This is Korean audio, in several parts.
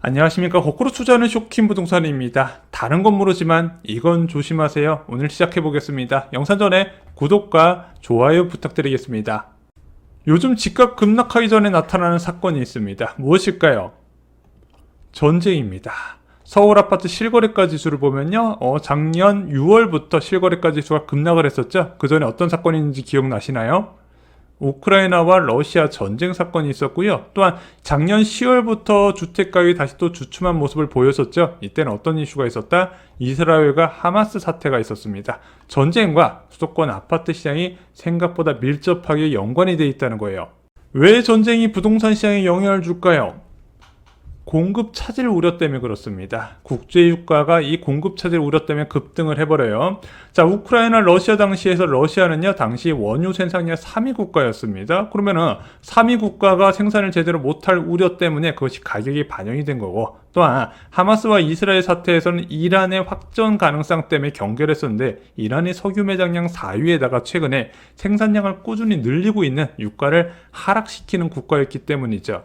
안녕하십니까. 거꾸로 투자하는 쇼킹 부동산입니다. 다른 건 모르지만 이건 조심하세요. 오늘 시작해보겠습니다. 영상 전에 구독과 좋아요 부탁드리겠습니다. 요즘 집값 급락하기 전에 나타나는 사건이 있습니다. 무엇일까요? 전쟁입니다. 서울 아파트 실거래가 지수를 보면요, 작년 6월부터 실거래가 지수가 급락을 했었죠. 그 전에 어떤 사건이 있는지 기억나시나요? 우크라이나와 러시아 전쟁 사건이 있었고요. 또한 작년 10월부터 주택가격이 다시 또 주춤한 모습을 보였었죠. 이때는 어떤 이슈가 있었다? 이스라엘과 하마스 사태가 있었습니다. 전쟁과 수도권 아파트 시장이 생각보다 밀접하게 연관이 되어 있다는 거예요. 왜 전쟁이 부동산 시장에 영향을 줄까요? 공급 차질 우려 때문에 그렇습니다. 국제유가가 이 공급 차질 우려 때문에 급등을 해버려요. 자, 우크라이나 러시아 당시에서 러시아는요, 당시 원유 생산량 3위 국가였습니다. 그러면은 3위 국가가 생산을 제대로 못할 우려 때문에 그것이 가격이 반영이 된 거고, 또한 하마스와 이스라엘 사태에서는 이란의 확전 가능성 때문에 경계를 했었는데, 이란이 석유 매장량 4위에다가 최근에 생산량을 꾸준히 늘리고 있는 유가를 하락시키는 국가였기 때문이죠.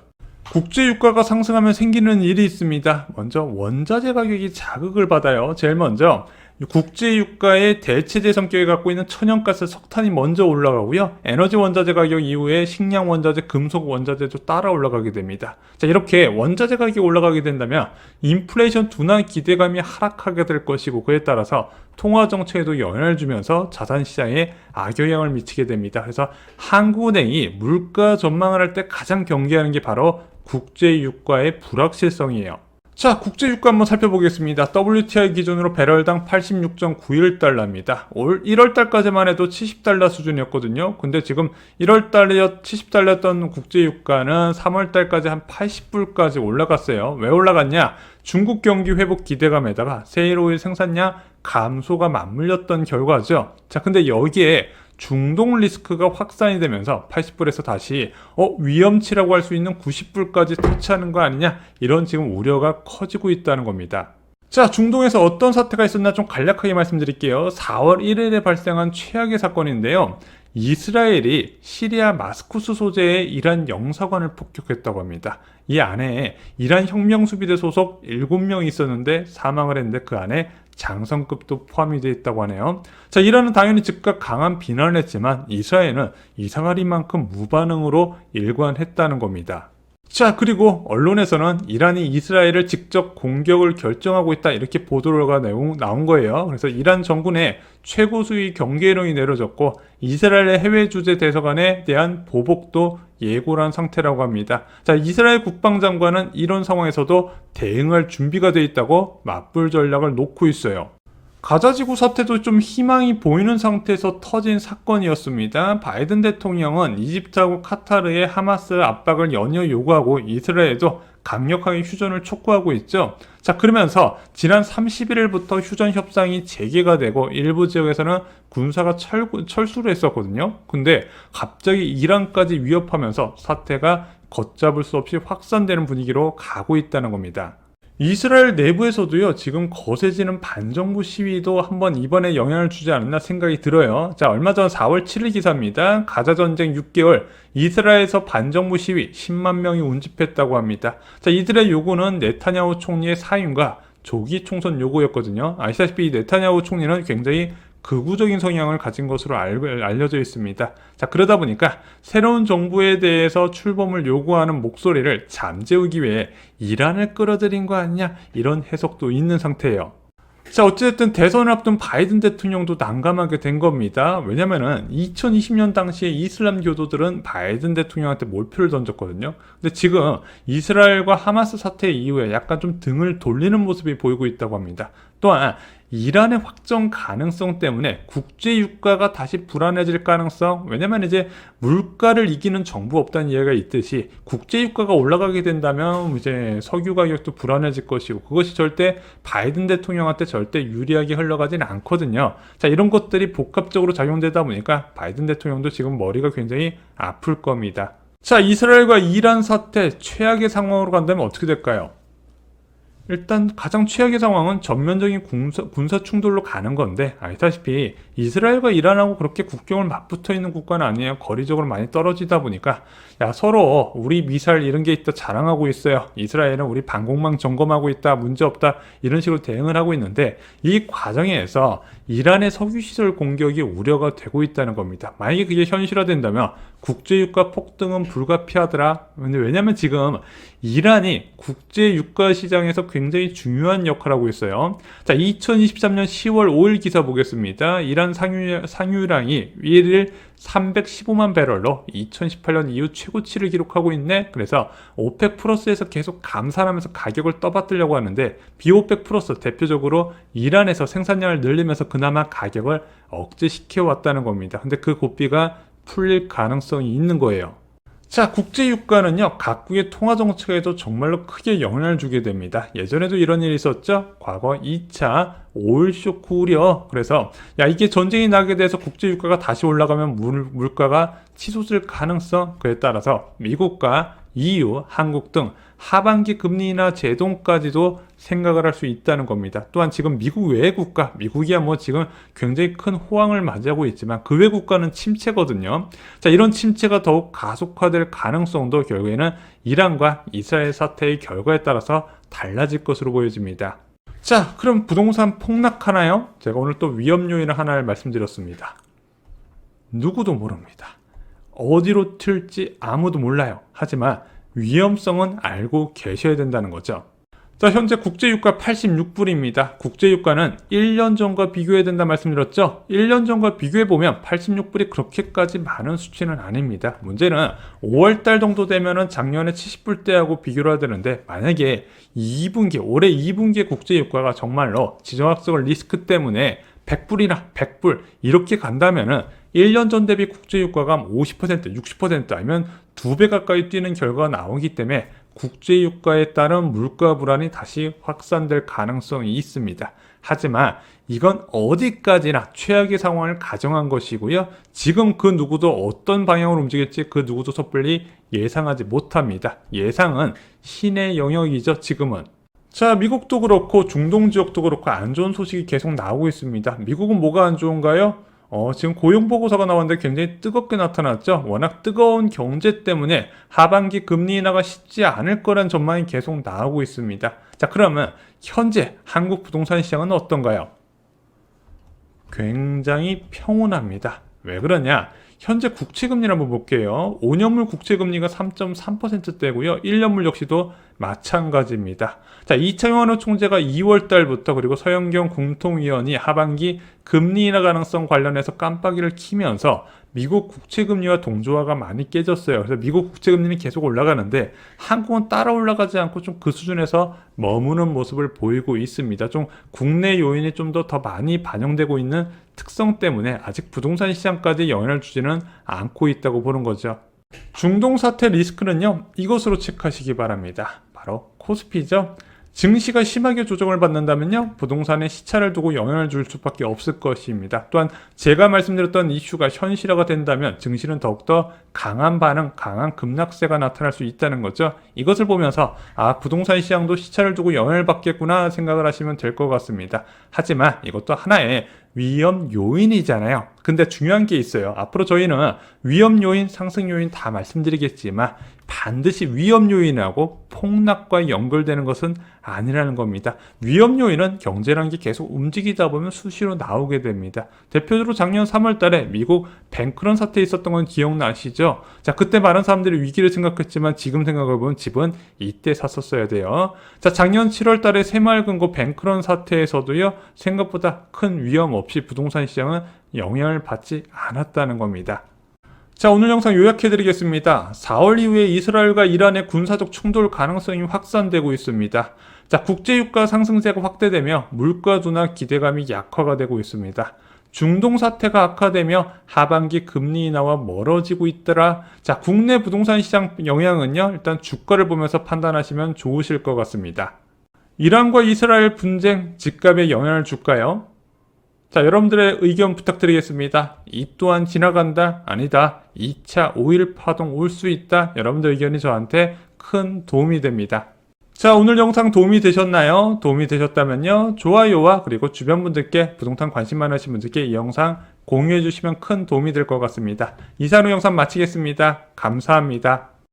국제유가가 상승하면 생기는 일이 있습니다. 먼저 원자재 가격이 자극을 받아요. 제일 먼저 국제유가의 대체제 성격을 갖고 있는 천연가스, 석탄이 먼저 올라가고요. 에너지 원자재 가격 이후에 식량 원자재, 금속 원자재도 따라 올라가게 됩니다. 자, 이렇게 원자재 가격이 올라가게 된다면 인플레이션 둔화 기대감이 하락하게 될 것이고, 그에 따라서 통화정책에도 영향을 주면서 자산시장에 악영향을 미치게 됩니다. 그래서 한국은행이 물가 전망을 할 때 가장 경계하는 게 바로 국제유가의 불확실성이에요. 자, 국제유가 한번 살펴보겠습니다. WTI 기준으로 배럴당 86.91달러입니다. 올 1월달까지만 해도 70달러 수준이었거든요. 근데 지금 1월달에 70달러였던 국제유가는 3월달까지 한 80불까지 올라갔어요. 왜 올라갔냐? 중국 경기 회복 기대감에다가 세일오일 생산량 감소가 맞물렸던 결과죠. 자, 근데 여기에 중동 리스크가 확산이 되면서 80불에서 다시 위험치라고 할 수 있는 90불까지 터치하는 거 아니냐, 이런 지금 우려가 커지고 있다는 겁니다. 자, 중동에서 어떤 사태가 있었나 좀 간략하게 말씀드릴게요. 4월 1일에 발생한 최악의 사건인데요, 이스라엘이 시리아 마스쿠스 소재의 이란 영사관을 폭격했다고 합니다. 이 안에 이란 혁명수비대 소속 7명이 있었는데 사망을 했는데, 그 안에 장성급도 포함이 되어 있다고 하네요. 자, 이란은 당연히 즉각 강한 비난을 했지만 이스라엘은 이상하리만큼 무반응으로 일관했다는 겁니다. 자, 그리고 언론에서는 이란이 이스라엘을 직접 공격을 결정하고 있다, 이렇게 보도가 나온 거예요. 그래서 이란 정군의 최고 수위 경계령이 내려졌고, 이스라엘의 해외 주재 대사관에 대한 보복도 예고한 상태라고 합니다. 자, 이스라엘 국방장관은 이런 상황에서도 대응할 준비가 돼 있다고 맞불 전략을 놓고 있어요. 가자지구 사태도 좀 희망이 보이는 상태에서 터진 사건이었습니다. 바이든 대통령은 이집트하고 카타르의 하마스 압박을 연이어 요구하고 이스라엘도 강력하게 휴전을 촉구하고 있죠. 자, 그러면서 지난 31일부터 휴전 협상이 재개가 되고 일부 지역에서는 군사가 철수를 했었거든요. 근데 갑자기 이란까지 위협하면서 사태가 걷잡을 수 없이 확산되는 분위기로 가고 있다는 겁니다. 이스라엘 내부에서도요, 지금 거세지는 반정부 시위도 한번 이번에 영향을 주지 않았나 생각이 들어요. 자, 얼마 전 4월 7일 기사입니다. 가자 전쟁 6개월, 이스라엘에서 반정부 시위 10만 명이 운집했다고 합니다. 자, 이들의 요구는 네타냐후 총리의 사임과 조기 총선 요구였거든요. 아시다시피 이 네타냐후 총리는 굉장히 극우적인 성향을 가진 것으로 알려져 있습니다. 자, 그러다 보니까 새로운 정부에 대해서 출범을 요구하는 목소리를 잠재우기 위해 이란을 끌어들인 거 아니냐, 이런 해석도 있는 상태예요. 자, 어쨌든 대선을 앞둔 바이든 대통령도 난감하게 된 겁니다. 왜냐면은 2020년 당시에 이슬람 교도들은 바이든 대통령한테 몰표를 던졌거든요. 근데 지금 이스라엘과 하마스 사태 이후에 약간 좀 등을 돌리는 모습이 보이고 있다고 합니다. 또한 이란의 확정 가능성 때문에 국제유가가 다시 불안해질 가능성, 왜냐면 이제 물가를 이기는 정부 없다는 이야기가 있듯이 국제유가가 올라가게 된다면 이제 석유 가격도 불안해질 것이고, 그것이 절대 바이든 대통령한테 절대 유리하게 흘러가지는 않거든요. 자, 이런 것들이 복합적으로 작용되다 보니까 바이든 대통령도 지금 머리가 굉장히 아플 겁니다. 자, 이스라엘과 이란 사태 최악의 상황으로 간다면 어떻게 될까요? 일단 가장 최악의 상황은 전면적인 군사 충돌로 가는 건데, 알다시피 이스라엘과 이란하고 그렇게 국경을 맞붙어 있는 국가는 아니에요. 거리적으로 많이 떨어지다 보니까 야, 서로 우리 미사일 이런 게 있다 자랑하고 있어요. 이스라엘은 우리 방공망 점검하고 있다, 문제 없다, 이런 식으로 대응을 하고 있는데, 이 과정에서 이란의 석유시설 공격이 우려가 되고 있다는 겁니다. 만약에 그게 현실화된다면 국제유가 폭등은 불가피하더라. 근데 왜냐면 지금 이란이 국제유가 시장에서 굉장히 중요한 역할을 하고 있어요. 자, 2023년 10월 5일 기사 보겠습니다. 이란 상유량이 1일 315만 배럴로 2018년 이후 최고치를 기록하고 있네. 그래서 오펙 플러스에서 계속 감산하면서 가격을 떠받들려고 하는데, 비오펙 플러스 대표적으로 이란에서 생산량을 늘리면서 그나마 가격을 억제시켜 왔다는 겁니다. 근데 그 고삐가 풀릴 가능성이 있는 거예요. 자, 국제유가는요, 각국의 통화정책에도 정말로 크게 영향을 주게 됩니다. 예전에도 이런 일이 있었죠? 과거 2차 오일 쇼크 우려. 그래서 야, 이게 전쟁이 나게 돼서 국제유가가 다시 올라가면 물가가 치솟을 가능성, 그에 따라서 미국과 EU, 한국 등 하반기 금리나 제동까지도 생각을 할 수 있다는 겁니다. 또한 지금 미국 외의 국가, 미국이야 뭐 지금 굉장히 큰 호황을 맞이하고 있지만 그 외 국가는 침체거든요. 자, 이런 침체가 더욱 가속화될 가능성도 결국에는 이란과 이스라엘 사태의 결과에 따라서 달라질 것으로 보여집니다. 자, 그럼 부동산 폭락하나요? 제가 오늘 또 위험 요인을 하나를 말씀드렸습니다. 누구도 모릅니다. 어디로 튈지 아무도 몰라요. 하지만 위험성은 알고 계셔야 된다는 거죠. 자, 현재 국제유가 86불입니다. 국제유가는 1년 전과 비교해야 된다 말씀드렸죠? 1년 전과 비교해보면 86불이 그렇게까지 많은 수치는 아닙니다. 문제는 5월달 정도 되면은 작년에 70불대하고 비교를 해야 되는데, 만약에 2분기, 올해 2분기의 국제유가가 정말로 지정학적 리스크 때문에 100불이나 100불 이렇게 간다면은 1년 전 대비 국제유가가 50%, 60% 아니면 2배 가까이 뛰는 결과가 나오기 때문에 국제유가에 따른 물가 불안이 다시 확산될 가능성이 있습니다. 하지만 이건 어디까지나 최악의 상황을 가정한 것이고요. 지금 그 누구도 어떤 방향으로 움직일지 그 누구도 섣불리 예상하지 못합니다. 예상은 신의 영역이죠, 지금은. 자, 미국도 그렇고 중동 지역도 그렇고 안 좋은 소식이 계속 나오고 있습니다. 미국은 뭐가 안 좋은가요? 지금 고용보고서가 나왔는데 굉장히 뜨겁게 나타났죠. 워낙 뜨거운 경제 때문에 하반기 금리 인하가 쉽지 않을 거란 전망이 계속 나오고 있습니다. 자, 그러면 현재 한국 부동산 시장은 어떤가요? 굉장히 평온합니다. 왜 그러냐? 현재 국채금리를 한번 볼게요. 5년물 국채금리가 3.3%대고요. 1년물 역시도 마찬가지입니다. 자, 이창용 총재가 2월 달부터 그리고 서영경 공통위원이 하반기 금리 인하 가능성 관련해서 깜빡이를 키면서 미국 국채금리와 동조화가 많이 깨졌어요. 그래서 미국 국채금리는 계속 올라가는데 한국은 따라 올라가지 않고 좀 그 수준에서 머무는 모습을 보이고 있습니다. 좀 국내 요인이 좀 더 많이 반영되고 있는 특성 때문에 아직 부동산 시장까지 영향을 주지는 않고 있다고 보는 거죠. 중동 사태 리스크는요, 이것으로 체크하시기 바랍니다. 바로 코스피죠. 증시가 심하게 조정을 받는다면요, 부동산에 시차를 두고 영향을 줄 수밖에 없을 것입니다. 또한 제가 말씀드렸던 이슈가 현실화가 된다면 증시는 더욱더 강한 반응, 강한 급락세가 나타날 수 있다는 거죠. 이것을 보면서 부동산 시장도 시차를 두고 영향을 받겠구나 생각을 하시면 될 것 같습니다. 하지만 이것도 하나의 위험 요인이잖아요. 근데 중요한 게 있어요. 앞으로 저희는 위험 요인, 상승 요인 다 말씀드리겠지만 반드시 위험 요인하고 폭락과 연결되는 것은 아니라는 겁니다. 위험 요인은 경제라는 게 계속 움직이다 보면 수시로 나오게 됩니다. 대표적으로 작년 3월 달에 미국 뱅크런 사태 있었던 건 기억나시죠? 자, 그때 많은 사람들이 위기를 생각했지만 지금 생각해보면 집은 이때 샀었어야 돼요. 자, 작년 7월 달에 새마을금고 뱅크런 사태에서도요, 생각보다 큰 위험 없이 부동산 시장은 영향을 받지 않았다는 겁니다. 자, 오늘 영상 요약해드리겠습니다. 4월 이후에 이스라엘과 이란의 군사적 충돌 가능성이 확산되고 있습니다. 자, 국제유가 상승세가 확대되며 물가 둔화 기대감이 약화가 되고 있습니다. 중동 사태가 악화되며 하반기 금리 인하와 멀어지고 있더라. 자, 국내 부동산 시장 영향은요, 일단 주가를 보면서 판단하시면 좋으실 것 같습니다. 이란과 이스라엘 분쟁 집값에 영향을 줄까요? 자, 여러분들의 의견 부탁드리겠습니다. 이 또한 지나간다? 아니다. 2차 오일 파동 올 수 있다? 여러분들 의견이 저한테 큰 도움이 됩니다. 자, 오늘 영상 도움이 되셨나요? 도움이 되셨다면요, 좋아요와 그리고 주변 분들께 부동산 관심 많으신 분들께 이 영상 공유해 주시면 큰 도움이 될 것 같습니다. 이상으로 영상 마치겠습니다. 감사합니다.